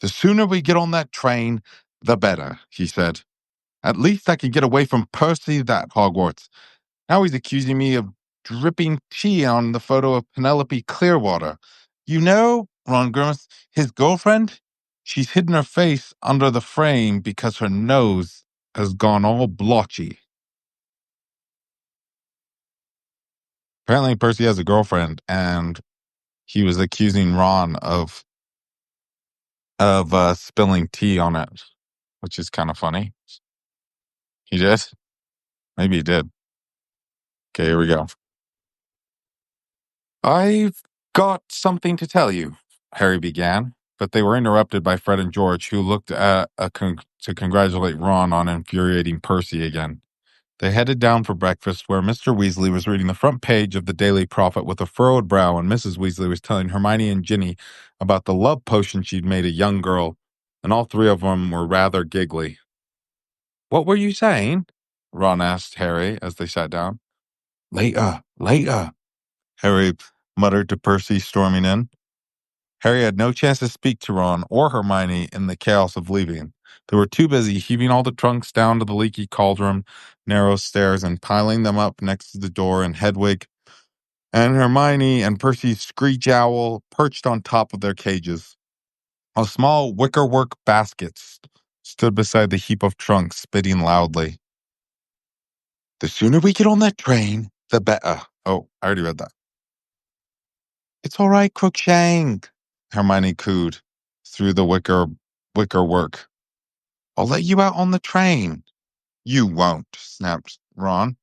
The sooner we get on that train, the better, he said. At least I can get away from Percy at Hogwarts. Now he's accusing me of dripping tea on the photo of Penelope Clearwater. You know, Ron grimaced, his girlfriend? She's hidden her face under the frame because her nose has gone all blotchy. Apparently, Percy has a girlfriend, and he was accusing Ron of spilling tea on it, which is kind of funny. He did? Maybe he did. Okay, here we go. I've got something to tell you, Harry began, but they were interrupted by Fred and George, who looked to congratulate Ron on infuriating Percy again. They headed down for breakfast, where Mr. Weasley was reading the front page of the Daily Prophet with a furrowed brow, and Mrs. Weasley was telling Hermione and Ginny about the love potion she'd made a young girl, and all three of them were rather giggly. What were you saying? Ron asked Harry as they sat down. Later, later, Harry muttered to Percy, storming in. Harry had no chance to speak to Ron or Hermione in the chaos of leaving. They were too busy heaving all the trunks down to the leaky cauldron, narrow stairs, and piling them up next to the door, and Hedwig and Hermione and Percy's screech owl perched on top of their cages. A small wickerwork basket stood beside the heap of trunks, spitting loudly. The sooner we get on that train, the better. Oh, I already read that. It's all right, Crookshank, Hermione cooed through the wickerwork. I'll let you out on the train. You won't, snapped Ron.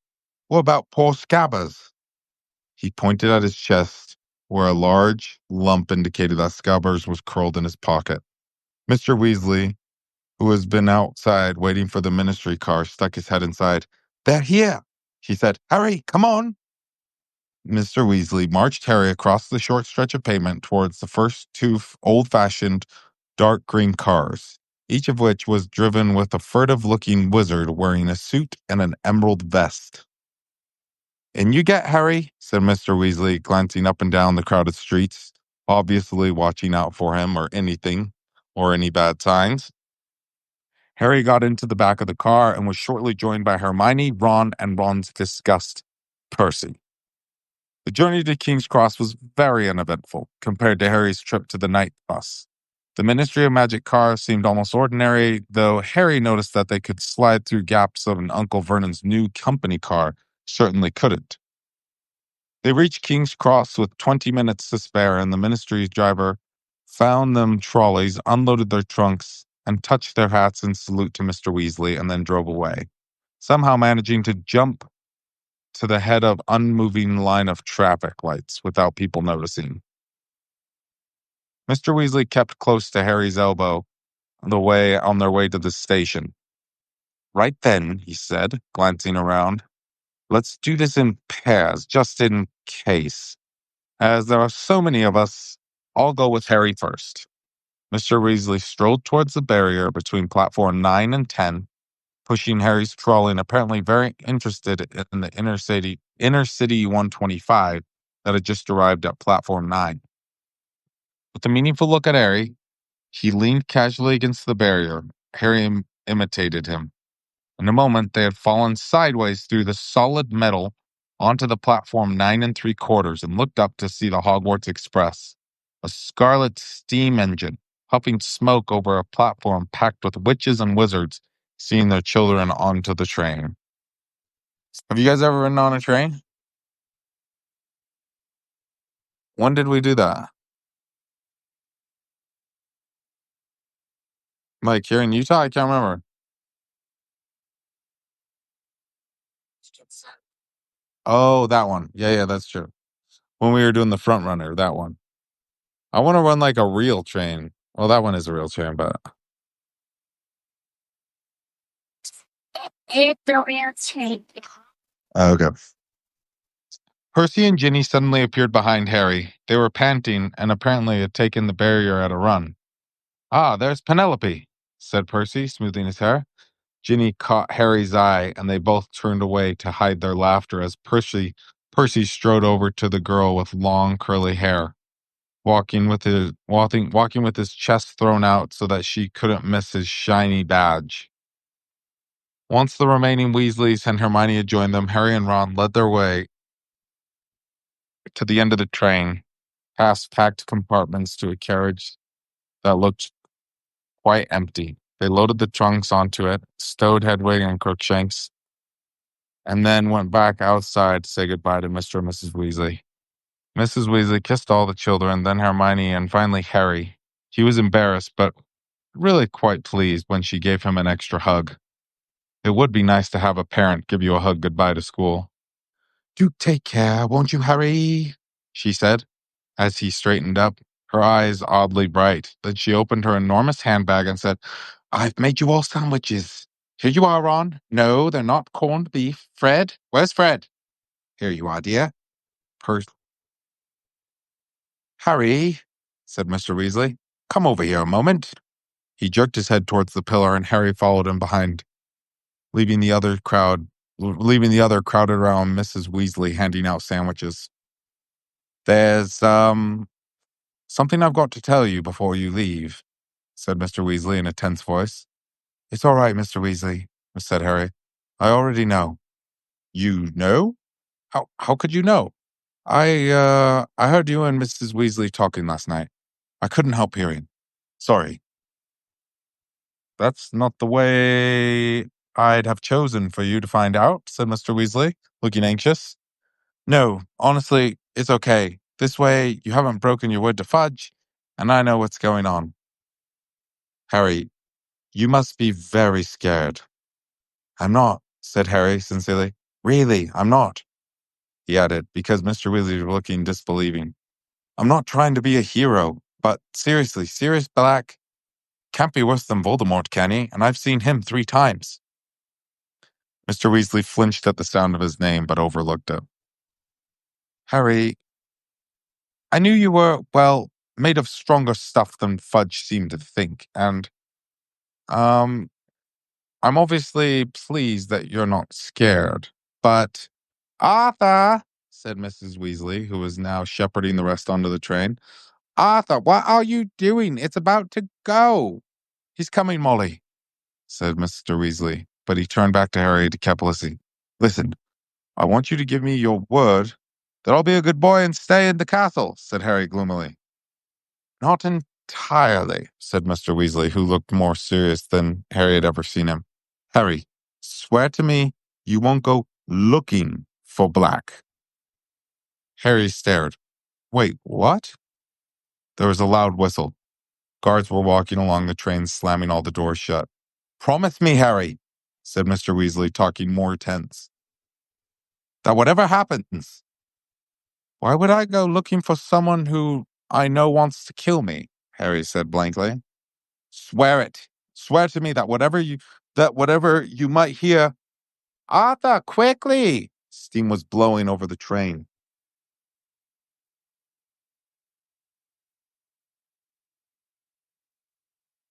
What about poor Scabbers? He pointed at his chest, where a large lump indicated that Scabbers was curled in his pocket. Mr. Weasley, who has been outside waiting for the ministry car, stuck his head inside. They're here, he said. Hurry, come on. Mr. Weasley marched Harry across the short stretch of pavement towards the first two old-fashioned dark green cars, each of which was driven with a furtive-looking wizard wearing a suit and an emerald vest. In you get, Harry, said Mr. Weasley, glancing up and down the crowded streets, obviously watching out for him or anything, or any bad signs. Harry got into the back of the car and was shortly joined by Hermione, Ron, and Ron's disgust, Percy. The journey to King's Cross was very uneventful compared to Harry's trip to the night bus. The Ministry of Magic car seemed almost ordinary, though Harry noticed that they could slide through gaps that an Uncle Vernon's new company car certainly couldn't. They reached King's Cross with 20 minutes to spare, and the Ministry's driver found them trolleys, unloaded their trunks, and touched their hats in salute to Mr. Weasley, and then drove away, somehow managing to jump to the head of unmoving line of traffic lights without people noticing. Mr. Weasley kept close to Harry's elbow on their way to the station. Right then, he said, glancing around, let's do this in pairs, just in case. As there are so many of us, I'll go with Harry first. Mr. Weasley strolled towards the barrier between platform 9 and 10, pushing Harry's trolley and apparently very interested in the inner city 125 that had just arrived at platform 9. With a meaningful look at Harry, he leaned casually against the barrier. Harry imitated him. In a moment, they had fallen sideways through the solid metal onto the platform 9 3/4 and looked up to see the Hogwarts Express, a scarlet steam engine, puffing smoke over a platform packed with witches and wizards, seeing their children onto the train. Have you guys ever ridden on a train? When did we do that? Like here in Utah? I can't remember. Oh, that one. Yeah, that's true. When we were doing the front runner, that one. I want to run like a real train. Well, that one is a real train, but it's a real train. Okay. Percy and Ginny suddenly appeared behind Harry. They were panting and apparently had taken the barrier at a run. Ah, there's Penelope, said Percy, smoothing his hair. Ginny caught Harry's eye, and they both turned away to hide their laughter as Percy strode over to the girl with long, curly hair. walking with his chest thrown out so that she couldn't miss his shiny badge. Once the remaining Weasleys and Hermione had joined them, Harry and Ron led their way to the end of the train, past packed compartments to a carriage that looked quite empty. They loaded the trunks onto it, stowed Hedwig and Crookshanks, and then went back outside to say goodbye to Mr. and Mrs. Weasley. Mrs. Weasley kissed all the children, then Hermione, and finally Harry. He was embarrassed, but really quite pleased when she gave him an extra hug. It would be nice to have a parent give you a hug goodbye to school. Do take care, won't you, Harry? She said, as he straightened up, her eyes oddly bright. Then she opened her enormous handbag and said, I've made you all sandwiches. Here you are, Ron. No, they're not corned beef. Fred? Where's Fred? Here you are, dear. Per- Harry, said Mr. Weasley, come over here a moment. He jerked his head towards the pillar, and Harry followed him behind, leaving the other crowded around Mrs. Weasley handing out sandwiches. There's something I've got to tell you before you leave, said Mr. Weasley in a tense voice. It's all right, Mr. Weasley, said Harry. I already know. You know? How could you know? I heard you and Mrs. Weasley talking last night. I couldn't help hearing. Sorry. That's not the way I'd have chosen for you to find out, said Mr. Weasley, looking anxious. No, honestly, it's okay. This way, you haven't broken your word to Fudge, and I know what's going on. Harry, you must be very scared. I'm not, said Harry sincerely. Really, I'm not, he added, because Mr. Weasley was looking disbelieving. I'm not trying to be a hero, but seriously, Sirius Black can't be worse than Voldemort, can he? And I've seen him 3 times. Mr. Weasley flinched at the sound of his name, but overlooked it. Harry, I knew you were, well, made of stronger stuff than Fudge seemed to think, and, I'm obviously pleased that you're not scared, but Arthur, said Mrs. Weasley, who was now shepherding the rest onto the train. Arthur, what are you doing? It's about to go. He's coming, Molly, said Mr. Weasley, but he turned back to Harry to Capelisi. Listen, I want you to give me your word that I'll be a good boy and stay in the castle, said Harry gloomily. Not entirely, said Mr. Weasley, who looked more serious than Harry had ever seen him. Harry, swear to me you won't go looking for Black. Harry stared. Wait, what? There was a loud whistle. Guards were walking along the train, slamming all the doors shut. Promise me, Harry, said Mr. Weasley, talking more tense, that whatever happens, why would I go looking for someone who I know wants to kill me? Harry said blankly. Swear it. Swear to me that whatever you might hear. Arthur, quickly! Steam was blowing over the train.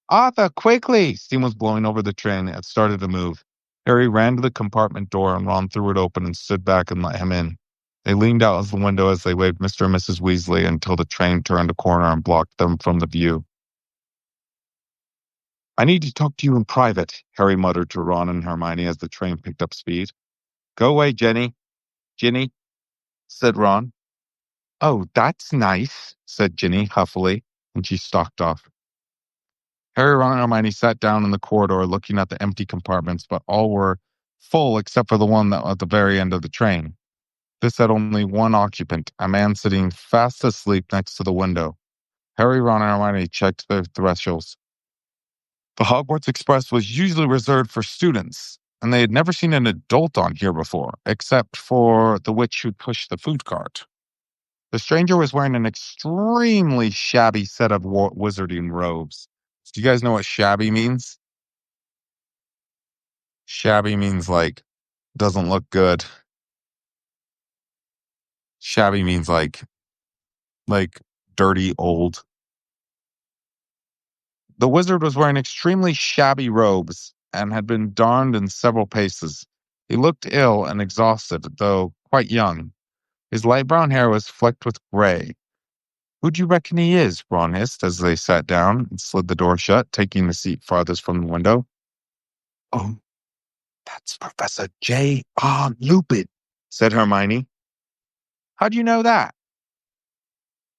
Arthur, quickly! Steam was blowing over the train. It started to move. Harry ran to the compartment door and Ron threw it open and stood back and let him in. They leaned out of the window as they waved Mr. and Mrs. Weasley until the train turned a corner and blocked them from the view. I need to talk to you in private, Harry muttered to Ron and Hermione as the train picked up speed. Go away, Ginny, said Ron. Oh, that's nice, said Ginny huffily, and she stalked off. Harry, Ron, and Hermione sat down in the corridor looking at the empty compartments, but all were full except for the one that was at the very end of the train. This had only one occupant, a man sitting fast asleep next to the window. Harry, Ron, and Hermione checked their thresholds. The Hogwarts Express was usually reserved for students, and they had never seen an adult on here before, except for the witch who pushed the food cart. The stranger was wearing an extremely shabby set of wizarding robes. Do you guys know what shabby means? Shabby means like doesn't look good. Shabby means like dirty old. The wizard was wearing extremely shabby robes and had been darned in several paces. He looked ill and exhausted, though quite young. His light brown hair was flecked with gray. Who do you reckon he is? Ron hissed as they sat down and slid the door shut, taking the seat farthest from the window. Oh, that's Professor J.R. Lupin, said Hermione. How do you know that?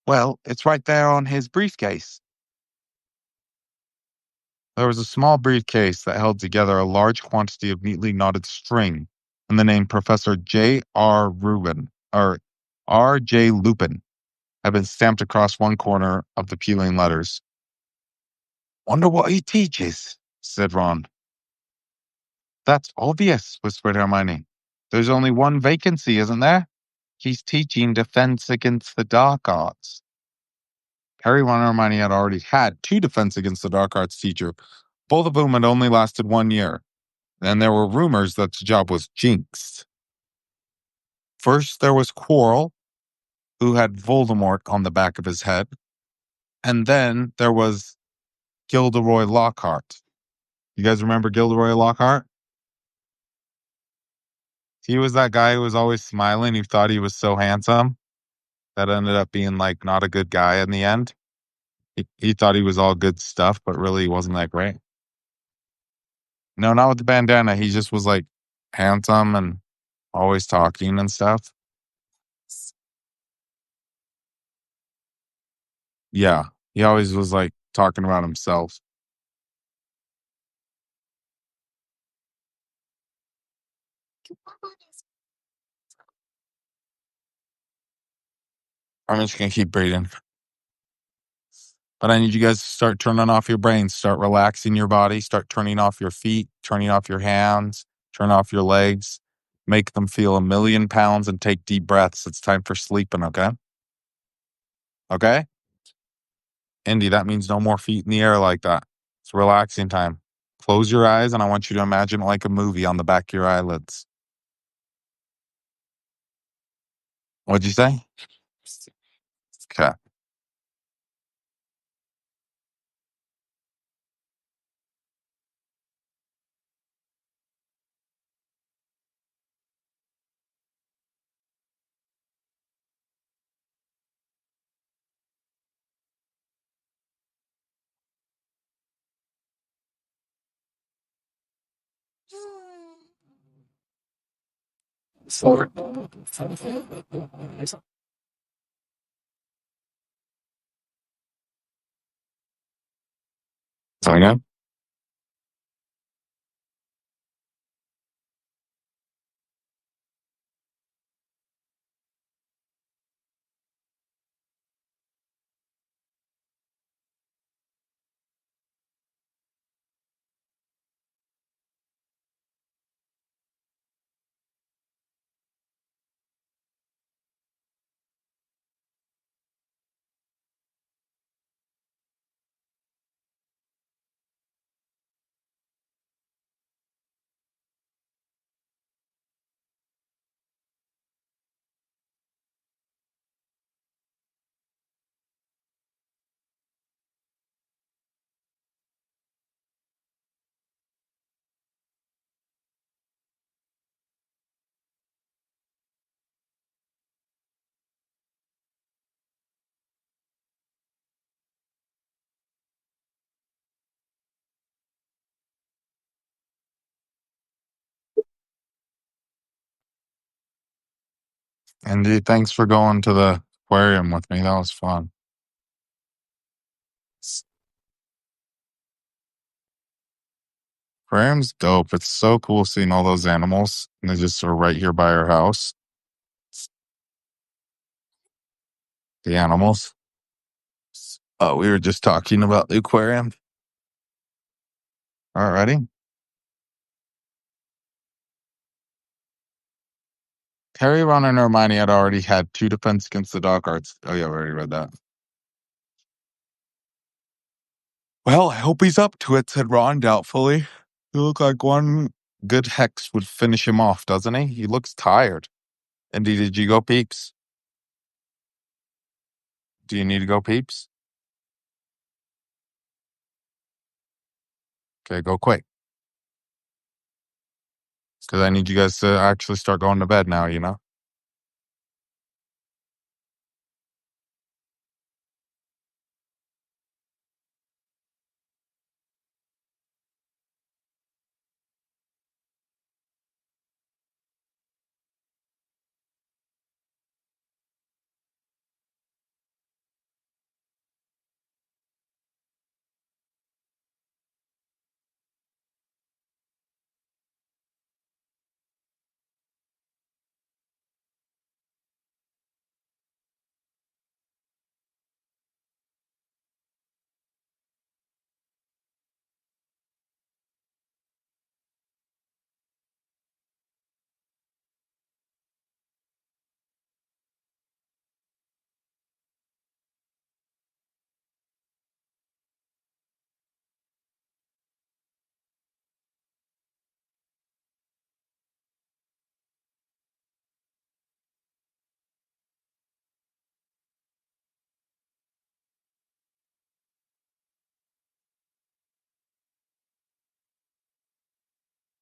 Well, it's right there on his briefcase. There was a small briefcase that held together a large quantity of neatly knotted string and the name Professor J.R. Rubin, or R.J. Lupin, had been stamped across one corner of the peeling letters. Wonder what he teaches, said Ron. That's obvious, whispered Hermione. There's only one vacancy, isn't there? He's teaching Defense Against the Dark Arts. Harry, Ron, and Hermione had already had two Defense Against the Dark Arts teachers, both of whom had only lasted 1 year. And there were rumors that the job was jinxed. First, there was Quirrell, who had Voldemort on the back of his head. And then there was Gilderoy Lockhart. You guys remember Gilderoy Lockhart? He was that guy who was always smiling, who thought he was so handsome. That ended up being like not a good guy in the end. He thought he was all good stuff, but really he wasn't that great. No, not with the bandana. He just was like handsome and always talking and stuff. Yeah. He always was like talking about himself. I'm just gonna keep breathing. But I need you guys to start turning off your brains, start relaxing your body, start turning off your feet, turning off your hands, turn off your legs, make them feel 1,000,000 pounds and take deep breaths. It's time for sleeping, okay? Okay? Indy, that means no more feet in the air like that. It's relaxing time. Close your eyes and I want you to imagine it like a movie on the back of your eyelids. What'd you say? Okay. So again? Indy, thanks for going to the aquarium with me. That was fun. Aquarium's dope. It's so cool seeing all those animals. And they just are right here by our house. The animals. Oh, we were just talking about the aquarium. Alrighty. Harry, Ron, and Hermione had already had two Defense Against the Dark Arts. Oh, yeah, we already read that. Well, I hope he's up to it, said Ron doubtfully. You look like one good hex would finish him off, doesn't he? He looks tired. Indy, did you go, peeps? Do you need to go, peeps? Okay, go quick. Because I need you guys to actually start going to bed now, you know?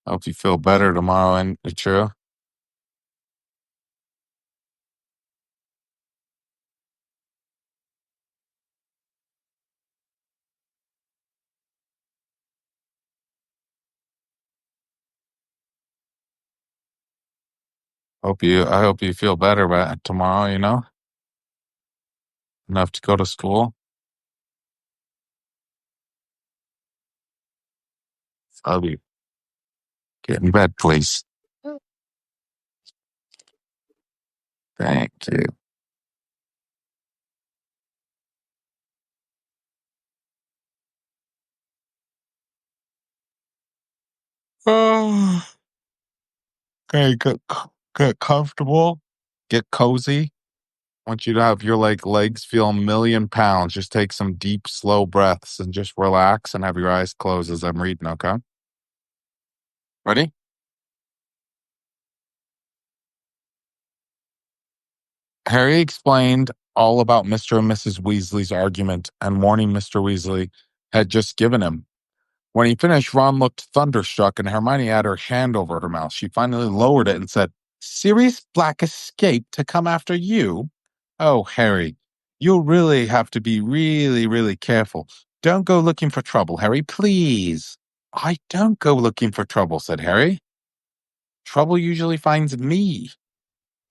Hope you feel better tomorrow, and true. I hope you feel better by tomorrow, enough to go to school. Love you. Get in bed, please. Thank you. Oh, okay, get comfortable. Get cozy. Want you to have your legs feel 1,000,000 pounds. Just take some deep, slow breaths and just relax and have your eyes closed as I'm reading, okay? Ready? Harry explained all about Mr. and Mrs. Weasley's argument and warning Mr. Weasley had just given him. When he finished, Ron looked thunderstruck and Hermione had her hand over her mouth. She finally lowered it and said, Sirius Black escaped to come after you? Oh, Harry, you'll really have to be really, really careful. Don't go looking for trouble, Harry, please. I don't go looking for trouble, said Harry. Trouble usually finds me.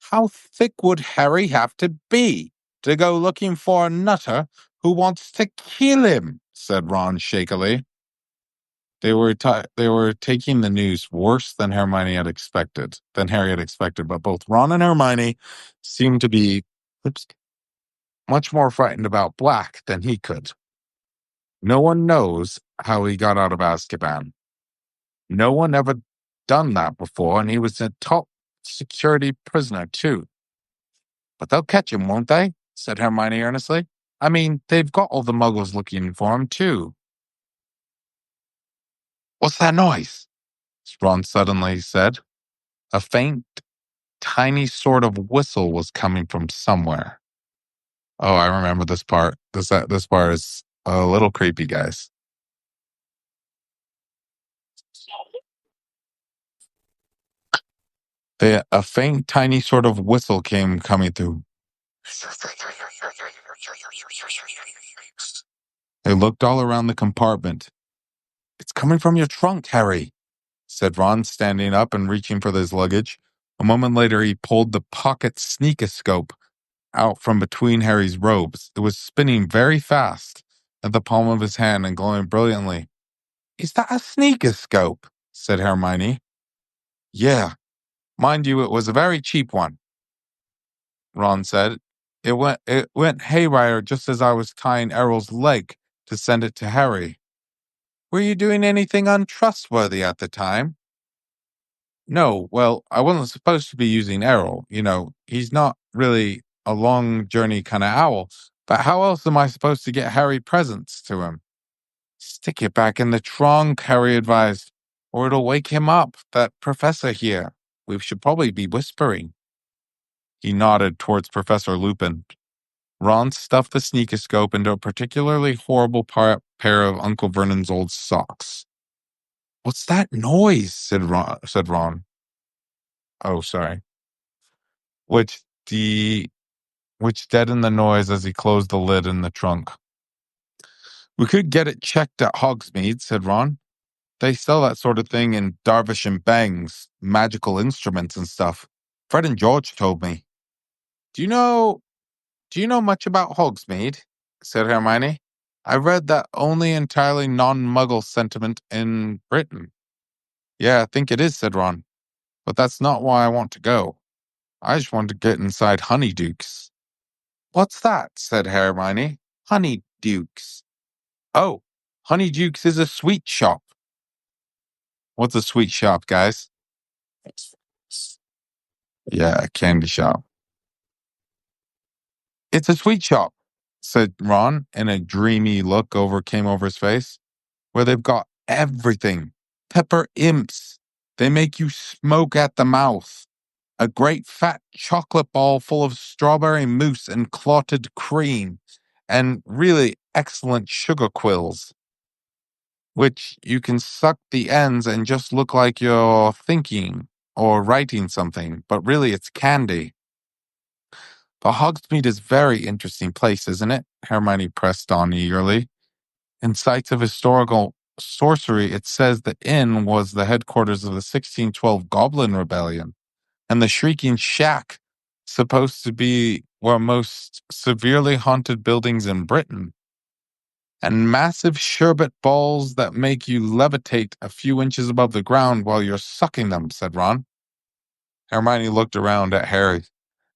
How thick would Harry have to be to go looking for a nutter who wants to kill him? Said Ron shakily. They were taking the news worse than Harry had expected, but both Ron and Hermione seemed to be oops, much more frightened about Black than he could. No one knows how he got out of Azkaban. No one ever done that before, and he was a top security prisoner too. But they'll catch him, won't they? Said Hermione earnestly. I mean, they've got all the muggles looking for him too. What's that noise? Ron suddenly said. A faint, tiny sort of whistle was coming from somewhere. Oh, I remember this part. This part is a little creepy, guys. A faint, tiny sort of whistle came coming through. They looked all around the compartment. It's coming from your trunk, Harry, said Ron, standing up and reaching for his luggage. A moment later, he pulled the pocket sneakoscope out from between Harry's robes. It was spinning very fast at the palm of his hand and glowing brilliantly. Is that a sneakoscope? Said Hermione. Yeah, mind you, it was a very cheap one, Ron said. It went haywire just as I was tying Errol's leg to send it to Harry. Were you doing anything untrustworthy at the time? No, well, I wasn't supposed to be using Errol. He's not really a long journey kind of owl. But how else am I supposed to get Harry presents to him? Stick it back in the trunk, Harry advised, or it'll wake him up, that professor here. We should probably be whispering. He nodded towards Professor Lupin. Ron stuffed the sneakoscope into a particularly horrible pair of Uncle Vernon's old socks. What's that noise? Said Ron. Oh, sorry. Which the which deadened the noise as he closed the lid in the trunk. We could get it checked at Hogsmeade, said Ron. They sell that sort of thing in Darvish and Bangs, magical instruments and stuff. Fred and George told me. Do you know do you know much about Hogsmeade? Said Hermione. I read that only entirely non-muggle sentiment in Britain. Yeah, I think it is, said Ron. But that's not why I want to go. I just want to get inside Honeydukes. What's that? Said Hermione. Honeydukes. Oh, Honeydukes is a sweet shop. What's a sweet shop, guys? Yeah, a candy shop. It's a sweet shop, said Ron, and a dreamy look came over his face, where they've got everything. Pepper imps. They make you smoke at the mouth. A great fat chocolate ball full of strawberry mousse and clotted cream, and really excellent sugar quills. which you can suck the ends and just look like you're thinking or writing something, but really it's candy. The Hogsmeade is very interesting place, isn't it? Hermione pressed on eagerly. In sites of historical sorcery, it says the inn was the headquarters of the 1612 Goblin Rebellion, and the Shrieking Shack, supposed to be one of the most severely haunted buildings in Britain, and massive sherbet balls that make you levitate a few inches above the ground while you're sucking them, said Ron. Hermione looked around at Harry.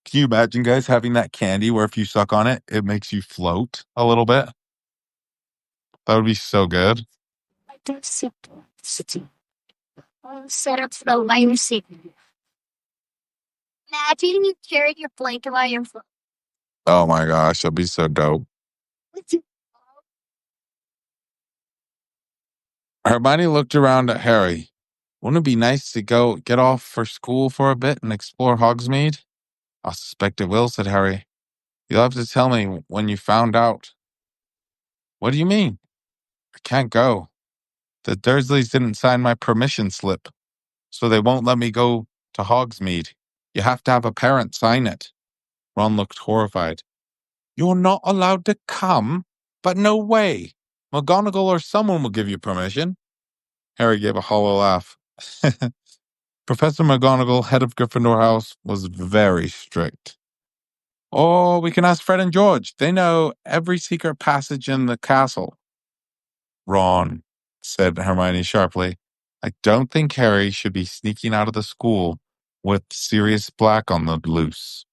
Can you imagine, guys, having that candy where if you suck on it, it makes you float a little bit? That would be so good. Set up flow by your seat. Imagine you carry your blanket while you're floating. Oh my gosh, that'd be so dope. Hermione looked around at Harry. Wouldn't it be nice to go get off for school for a bit and explore Hogsmeade? I suspect it will, said Harry. You'll have to tell me when you found out. What do you mean? I can't go. The Dursleys didn't sign my permission slip, so they won't let me go to Hogsmeade. You have to have a parent sign it. Ron looked horrified. You're not allowed to come? But no way. McGonagall or someone will give you permission. Harry gave a hollow laugh. Professor McGonagall, head of Gryffindor House, was very strict. Or we can ask Fred and George. They know every secret passage in the castle. Ron, said Hermione sharply. I don't think Harry should be sneaking out of the school with Sirius Black on the loose.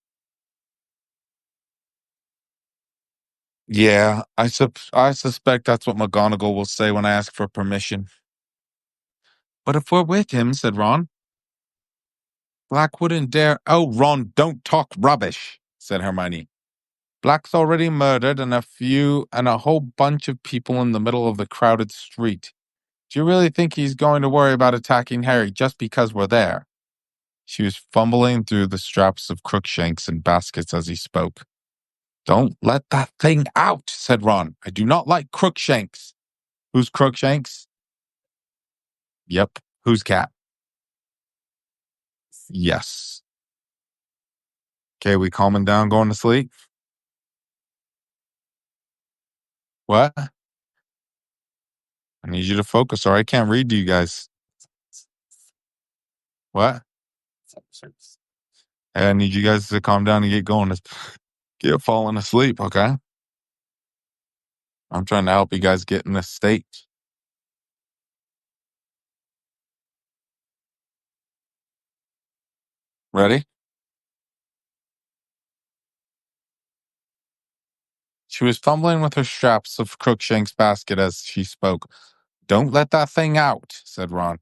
Yeah, I suspect that's what McGonagall will say when I ask for permission. But if we're with him, said Ron. Black wouldn't dare. Oh, Ron, don't talk rubbish, said Hermione. Black's already murdered and a whole bunch of people in the middle of the crowded street. Do you really think he's going to worry about attacking Harry just because we're there? She was fumbling through the straps of Crookshanks and baskets as he spoke. Don't let that thing out, said Ron. I do not like Crookshanks. Who's Crookshanks? Yep. Who's cat? Yes. Okay, we calming down, going to sleep? What? I need you to focus or I can't read to you guys. What? Hey, I need you guys to calm down and get going. Get falling asleep, okay? I'm trying to help you guys get in this state. Ready? She was fumbling with her straps of Crookshank's basket as she spoke. Don't let that thing out, said Ron.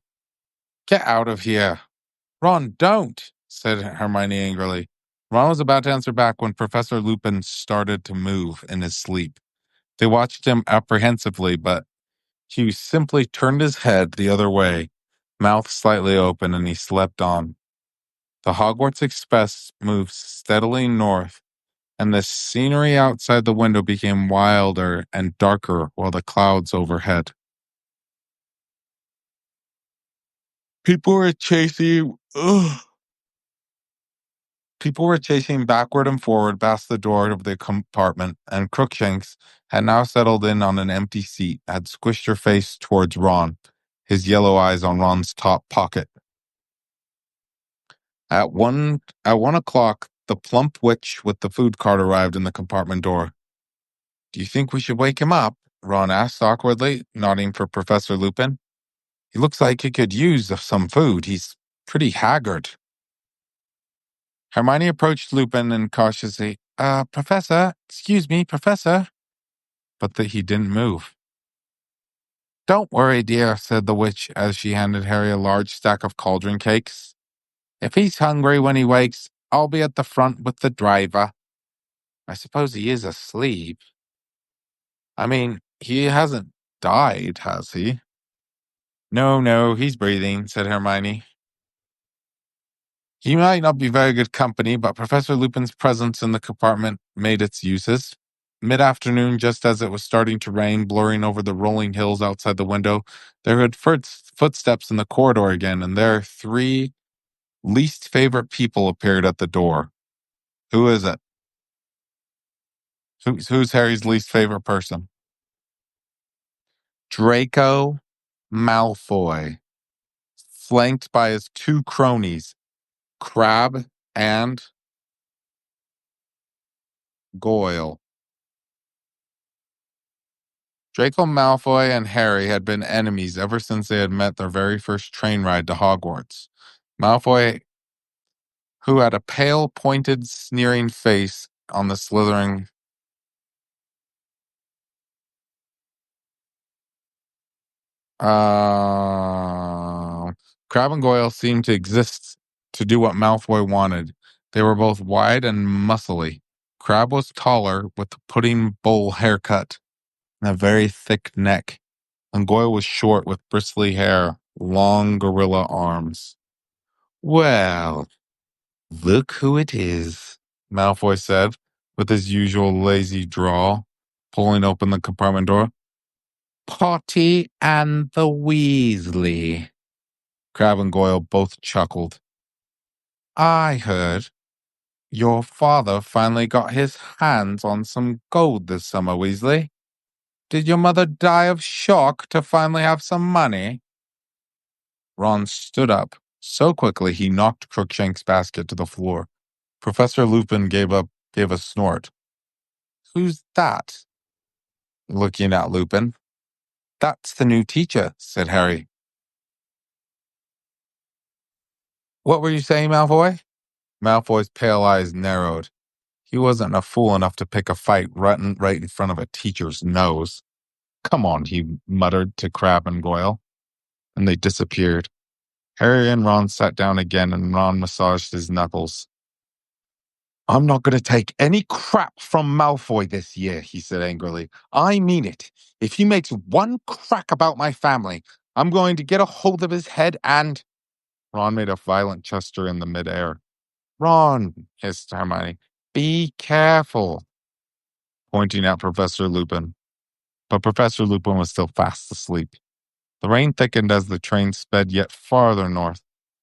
Get out of here. Ron, don't, said Hermione angrily. Ron was about to answer back when Professor Lupin started to move in his sleep. They watched him apprehensively, but he simply turned his head the other way, mouth slightly open, and he slept on. The Hogwarts Express moved steadily north, and the scenery outside the window became wilder and darker while the clouds overhead. People were chasing. Ugh. People were chasing backward and forward past the door of the compartment, and Crookshanks had now settled in on an empty seat, had squished her face towards Ron, his yellow eyes on Ron's top pocket. At 1 o'clock, the plump witch with the food cart arrived in the compartment door. Do you think we should wake him up? Ron asked awkwardly, nodding for Professor Lupin. He looks like he could use some food. He's pretty haggard. Hermione approached Lupin and cautiously, Professor, excuse me, Professor. But he didn't move. Don't worry, dear, said the witch as she handed Harry a large stack of cauldron cakes. If he's hungry when he wakes, I'll be at the front with the driver. I suppose he is asleep. I mean, he hasn't died, has he? No, he's breathing, said Hermione. He might not be very good company, but Professor Lupin's presence in the compartment made its uses. Mid-afternoon, just as it was starting to rain, blurring over the rolling hills outside the window, they heard footsteps in the corridor again, and their three least favorite people appeared at the door. Who is it? Who's Harry's least favorite person? Draco Malfoy, flanked by his two cronies, Crabbe and Goyle. Draco Malfoy and Harry had been enemies ever since they had met their very first train ride to Hogwarts. Malfoy, who had a pale, pointed, sneering face on the slithering. Uh, Crabbe and Goyle seemed to exist to do what Malfoy wanted. They were both wide and muscly. Crabbe was taller, with the pudding bowl haircut and a very thick neck, and Goyle was short with bristly hair, long gorilla arms. Well, look who it is, Malfoy said, with his usual lazy drawl, pulling open the compartment door. Potty and the Weasley. Crabbe and Goyle both chuckled. I heard your father finally got his hands on some gold this summer, Weasley. Did your mother die of shock to finally have some money? Ron stood up so quickly he knocked Crookshank's basket to the floor. Professor Lupin gave a snort. Who's that? Looking at Lupin. That's the new teacher, said Harry. What were you saying, Malfoy? Malfoy's pale eyes narrowed. He wasn't a fool enough to pick a fight right in front of a teacher's nose. Come on, he muttered to Crabbe and Goyle. And they disappeared. Harry and Ron sat down again, and Ron massaged his knuckles. I'm not going to take any crap from Malfoy this year, he said angrily. I mean it. If he makes one crack about my family, I'm going to get a hold of his head and... Ron made a violent gesture in the midair. Ron, hissed Hermione, be careful, pointing at Professor Lupin. But Professor Lupin was still fast asleep. The rain thickened as the train sped yet farther north,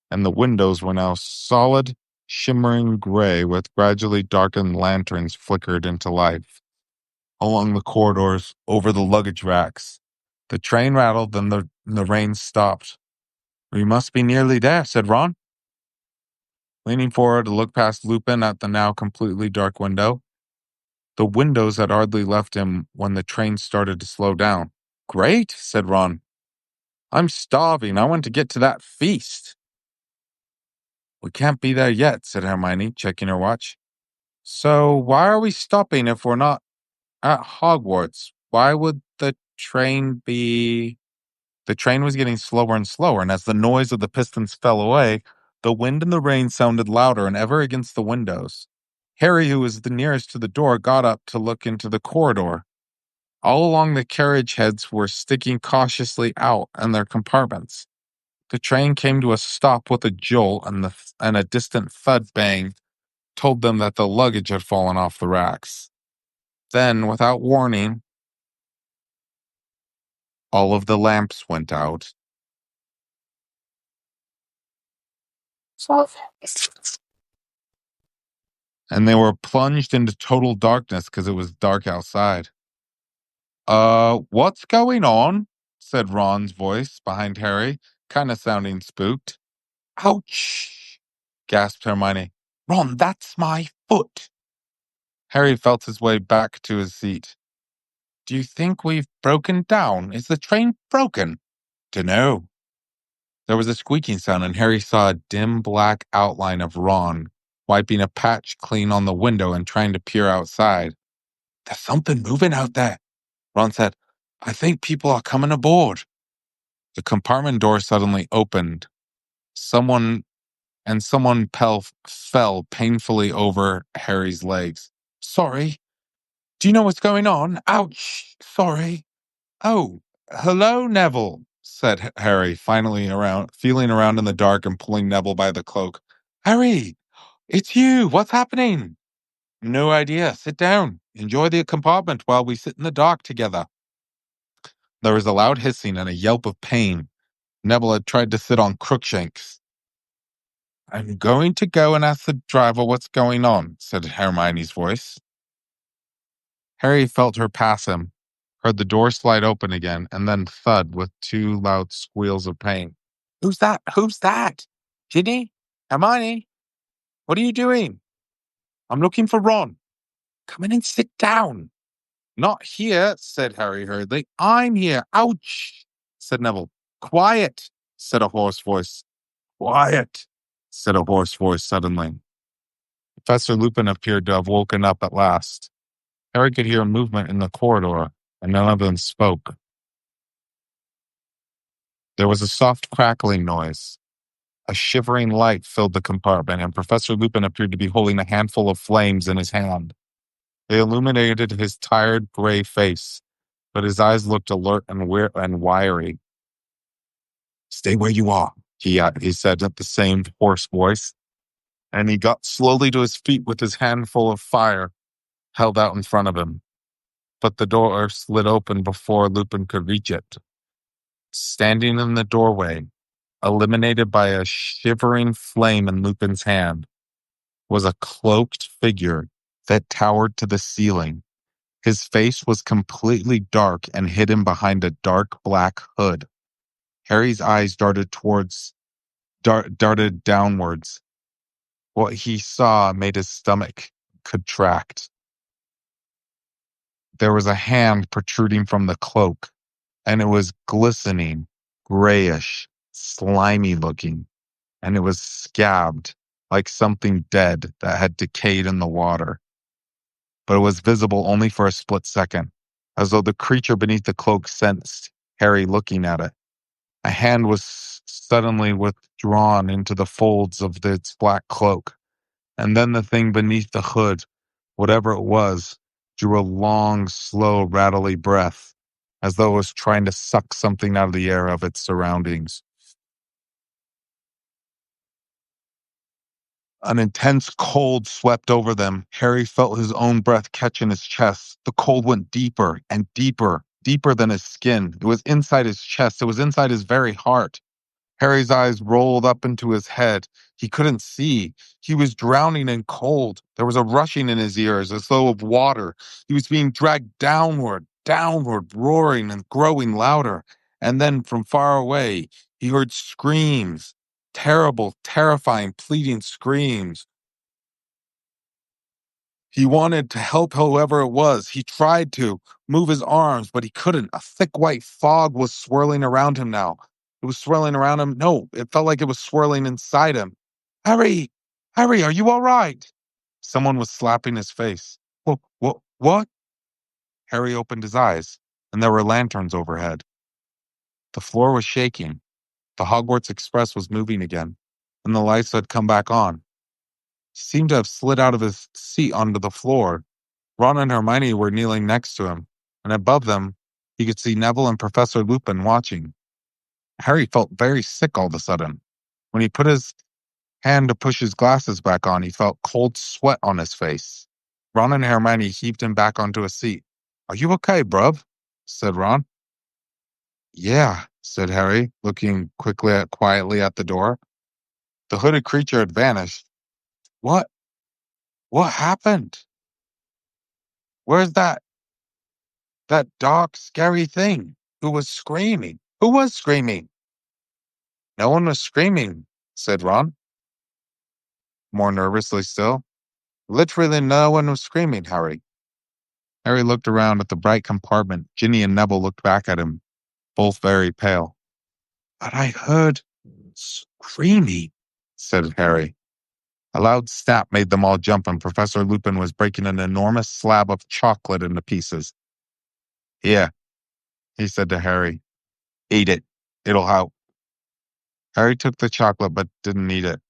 and the windows were now solid, shimmering gray with gradually darkened lanterns flickered into life. Along the corridors, over the luggage racks, the train rattled and the rain stopped. We must be nearly there, said Ron, leaning forward to look past Lupin at the now completely dark window. The windows had hardly left him when the train started to slow down. Great, said Ron. I'm starving. I want to get to that feast. We can't be there yet, said Hermione, checking her watch. So why are we stopping if we're not at Hogwarts? Why would the train be... The train was getting slower and slower, and as the noise of the pistons fell away, the wind and the rain sounded louder and ever against the windows. Harry, who was the nearest to the door, got up to look into the corridor. All along the carriage heads were sticking cautiously out in their compartments. The train came to a stop with a jolt, and a distant thud bang told them that the luggage had fallen off the racks. Then, without warning, all of the lamps went out. And they were plunged into total darkness because it was dark outside. What's going on? Said Ron's voice behind Harry, kind of sounding spooked. Ouch! Gasped Hermione. Ron, that's my foot! Harry felt his way back to his seat. Do you think we've broken down? Is the train broken? Dunno. There was a squeaking sound, and Harry saw a dim black outline of Ron, wiping a patch clean on the window and trying to peer outside. There's something moving out there, Ron said. I think people are coming aboard. The compartment door suddenly opened. Someone fell painfully over Harry's legs. Sorry. Do you know what's going on? Ouch. Sorry. Oh, hello, Neville, said Harry, feeling around in the dark and pulling Neville by the cloak. Harry, it's you. What's happening? No idea. Sit down. Enjoy the compartment while we sit in the dark together. There was a loud hissing and a yelp of pain. Neville had tried to sit on Crookshanks. I'm going to go and ask the driver what's going on, said Hermione's voice. Harry felt her pass him, heard the door slide open again, and then thud with two loud squeals of pain. Who's that? Who's that? Ginny? Hermione? What are you doing? I'm looking for Ron. Come in and sit down. Not here, said Harry hurriedly. I'm here. Ouch, said Neville. Quiet, said a hoarse voice. Quiet, said a hoarse voice suddenly. Professor Lupin appeared to have woken up at last. Harry could hear a movement in the corridor, and none of them spoke. There was a soft crackling noise. A shivering light filled the compartment, and Professor Lupin appeared to be holding a handful of flames in his hand. They illuminated his tired gray face, but his eyes looked alert and wiry. Stay where you are, he said at the same hoarse voice, and he got slowly to his feet with his handful of fire held out in front of him. But the door slid open before Lupin could reach it. Standing in the doorway, illuminated by a shivering flame in Lupin's hand, was a cloaked figure that towered to the ceiling. His face was completely dark and hidden behind a dark black hood. Harry's eyes darted downwards. What he saw made his stomach contract. There was a hand protruding from the cloak, and it was glistening, grayish, slimy looking, and it was scabbed like something dead that had decayed in the water. But it was visible only for a split second, as though the creature beneath the cloak sensed Harry looking at it. A hand was suddenly withdrawn into the folds of its black cloak, and then the thing beneath the hood, whatever it was, drew a long, slow, rattly breath, as though it was trying to suck something out of the air of its surroundings. An intense cold swept over them. Harry felt his own breath catch in his chest. The cold went deeper and deeper, deeper than his skin. It was inside his chest. It was inside his very heart. Harry's eyes rolled up into his head. He couldn't see. He was drowning in cold. There was a rushing in his ears as though of water. He was being dragged downward, downward, roaring and growing louder. And then from far away, he heard screams, terrible, terrifying, pleading screams. He wanted to help whoever it was. He tried to move his arms, but he couldn't. A thick white fog was swirling around him now. It was swirling around him. No, it felt like it was swirling inside him. Harry! Harry, are you all right? Someone was slapping his face. What? Harry opened his eyes, and there were lanterns overhead. The floor was shaking. The Hogwarts Express was moving again, and the lights had come back on. He seemed to have slid out of his seat onto the floor. Ron and Hermione were kneeling next to him, and above them, he could see Neville and Professor Lupin watching. Harry felt very sick all of a sudden. When he put his hand to push his glasses back on, he felt cold sweat on his face. Ron and Hermione heaved him back onto a seat. Are you okay, bruv? Said Ron. Yeah, said Harry, looking quietly at the door. The hooded creature had vanished. What? What happened? Where's that dark, scary thing who was screaming? Who was screaming? No one was screaming, said Ron, more nervously still. Literally no one was screaming, Harry. Harry looked around at the bright compartment. Ginny and Neville looked back at him, both very pale. But I heard screaming, said Harry. A loud snap made them all jump, and Professor Lupin was breaking an enormous slab of chocolate into pieces. Here, he said to Harry. Eat it. It'll help. Harry took the chocolate but didn't eat it.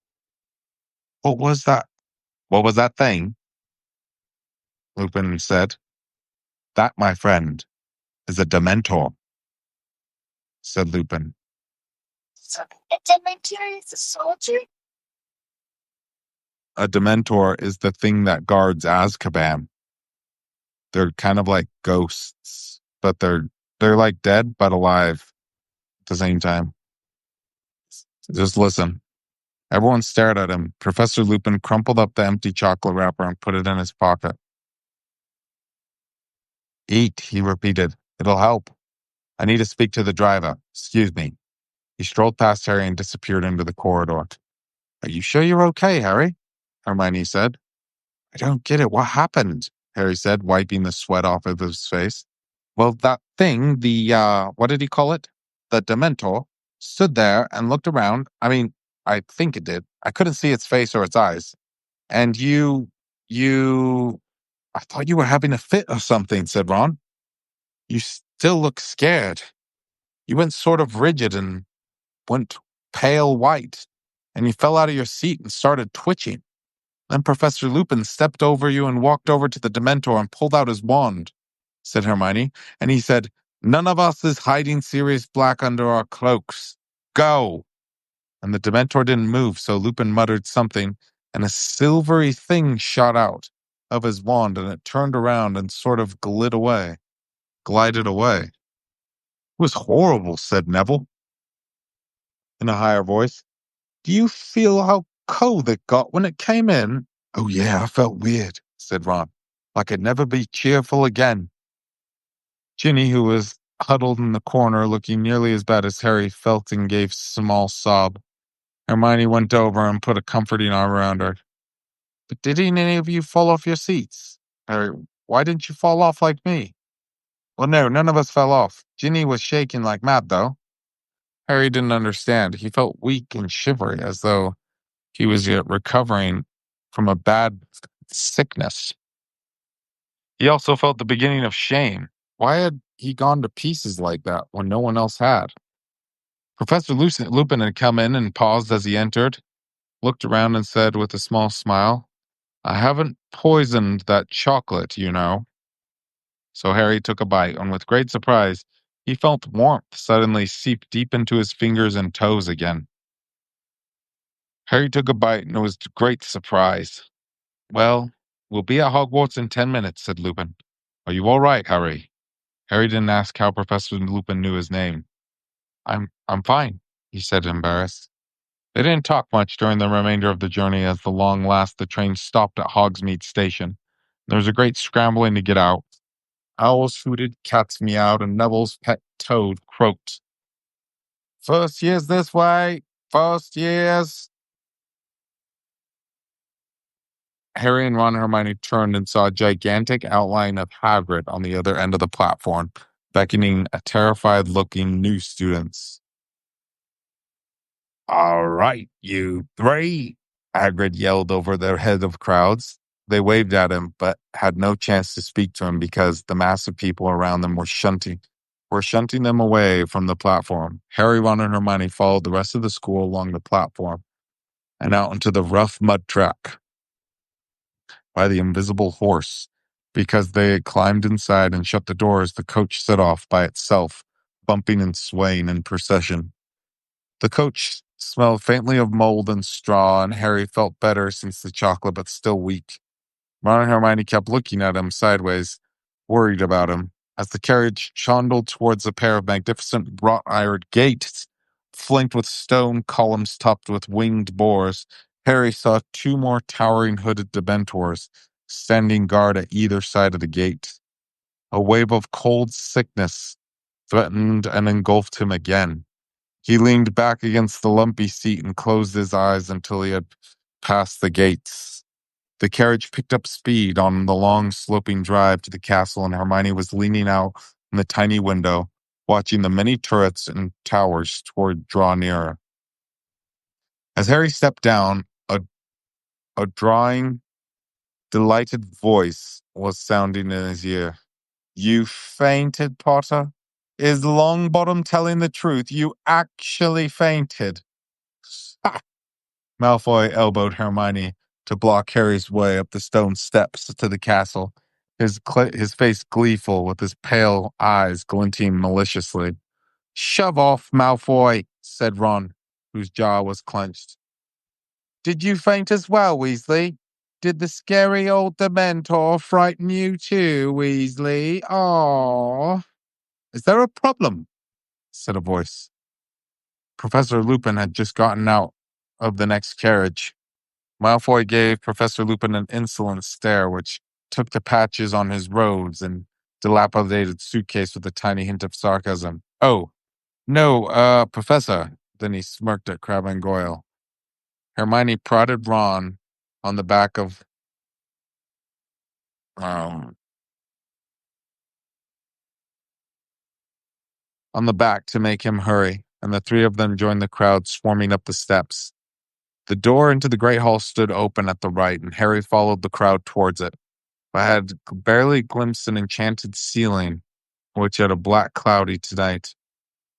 What was that? What was that thing? Lupin said. That, my friend, is a Dementor, said Lupin. So a Dementor is a soldier? A Dementor is the thing that guards Azkaban. They're kind of like ghosts, but they're like dead but alive at the same time. Just listen. Everyone stared at him. Professor Lupin crumpled up the empty chocolate wrapper and put it in his pocket. Eat, he repeated. It'll help. I need to speak to the driver. Excuse me. He strolled past Harry and disappeared into the corridor. Are you sure you're okay, Harry? Hermione said. I don't get it. What happened? Harry said, wiping the sweat off of his face. Well, that thing, what did he call it? The Dementor, stood there and looked around. I mean, I think it did. I couldn't see its face or its eyes. And you, I thought you were having a fit or something, said Ron. You still look scared. You went sort of rigid and went pale white, and you fell out of your seat and started twitching. Then Professor Lupin stepped over you and walked over to the Dementor and pulled out his wand, said Hermione, and he said, None of us is hiding Sirius Black under our cloaks. Go! And the Dementor didn't move, so Lupin muttered something, and a silvery thing shot out of his wand, and it turned around and sort of glided away. It was horrible, said Neville, in a higher voice. Do you feel how cold it got when it came in? Oh, yeah, I felt weird, said Ron, like I'd never be cheerful again. Ginny, who was huddled in the corner looking nearly as bad as Harry, felt and gave a small sob. Hermione went over and put a comforting arm around her. But did any of you fall off your seats? Harry, why didn't you fall off like me? Well, no, none of us fell off. Ginny was shaking like mad, though. Harry didn't understand. He felt weak and shivery, as though he was yet recovering from a bad sickness. He also felt the beginning of shame. Why had he gone to pieces like that when no one else had? Professor Lupin had come in and paused as he entered, looked around and said with a small smile, I haven't poisoned that chocolate, you know. So Harry took a bite, and with great surprise, he felt warmth suddenly seep deep into his fingers and toes again. Harry took a bite, and it was to great surprise. Well, we'll be at Hogwarts in 10 minutes, said Lupin. Are you all right, Harry? Harry didn't ask how Professor Lupin knew his name. I'm fine, he said, embarrassed. They didn't talk much during the remainder of the journey as the train stopped at Hogsmeade Station. There was a great scrambling to get out. Owls hooted, cats meowed, and Neville's pet toad croaked. First year's this way, first year's. Harry and Ron and Hermione turned and saw a gigantic outline of Hagrid on the other end of the platform, beckoning a terrified-looking new students. All right, you three, Hagrid yelled over their head of crowds. They waved at him, but had no chance to speak to him because the mass of people around them were shunting them away from the platform. Harry, Ron, and Hermione followed the rest of the school along the platform and out into the rough mud track by the invisible horse. Because they had climbed inside and shut the doors, the coach set off by itself, bumping and swaying in procession. The coach smelled faintly of mold and straw, and Harry felt better since the chocolate, but still weak. Ron and Hermione kept looking at him sideways, worried about him. As the carriage trundled towards a pair of magnificent wrought-iron gates, flanked with stone columns topped with winged boars, Harry saw two more towering hooded Dementors standing guard at either side of the gate. A wave of cold sickness threatened and engulfed him again. He leaned back against the lumpy seat and closed his eyes until he had passed the gates. The carriage picked up speed on the long, sloping drive to the castle, and Hermione was leaning out in the tiny window, watching the many turrets and towers draw nearer. As Harry stepped down, a drawing, delighted voice was sounding in his ear. You fainted, Potter? Is Longbottom telling the truth? You actually fainted. Ha! Malfoy elbowed Hermione to block Harry's way up the stone steps to the castle, his face gleeful with his pale eyes glinting maliciously. Shove off, Malfoy, said Ron, whose jaw was clenched. Did you faint as well, Weasley? Did the scary old Dementor frighten you too, Weasley? Aww. Is there a problem? Said a voice. Professor Lupin had just gotten out of the next carriage. Malfoy gave Professor Lupin an insolent stare, which took the patches on his robes and dilapidated suitcase with a tiny hint of sarcasm. Oh, no, Professor. Then he smirked at Crabbe and Goyle. Hermione prodded Ron on the back of um, on the back to make him hurry, and the three of them joined the crowd swarming up the steps. The door into the Great Hall stood open at the right, and Harry followed the crowd towards it. I had barely glimpsed an enchanted ceiling, which had a black cloudy tonight,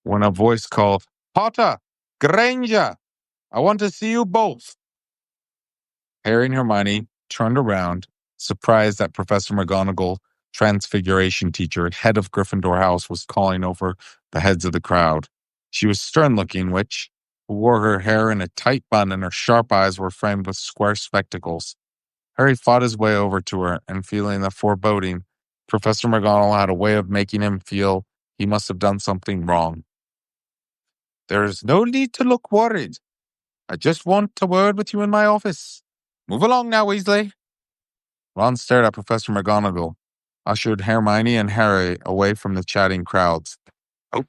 when a voice called, Potter! Granger! I want to see you both! Harry and Hermione turned around, surprised that Professor McGonagall, Transfiguration teacher, head of Gryffindor House, was calling over the heads of the crowd. She was stern-looking witch, who wore her hair in a tight bun and her sharp eyes were framed with square spectacles. Harry fought his way over to her, and feeling a foreboding, Professor McGonagall had a way of making him feel he must have done something wrong. There's no need to look worried. I just want a word with you in my office. Move along now, Weasley. Ron stared at Professor McGonagall, ushered Hermione and Harry away from the chatting crowds. Oh,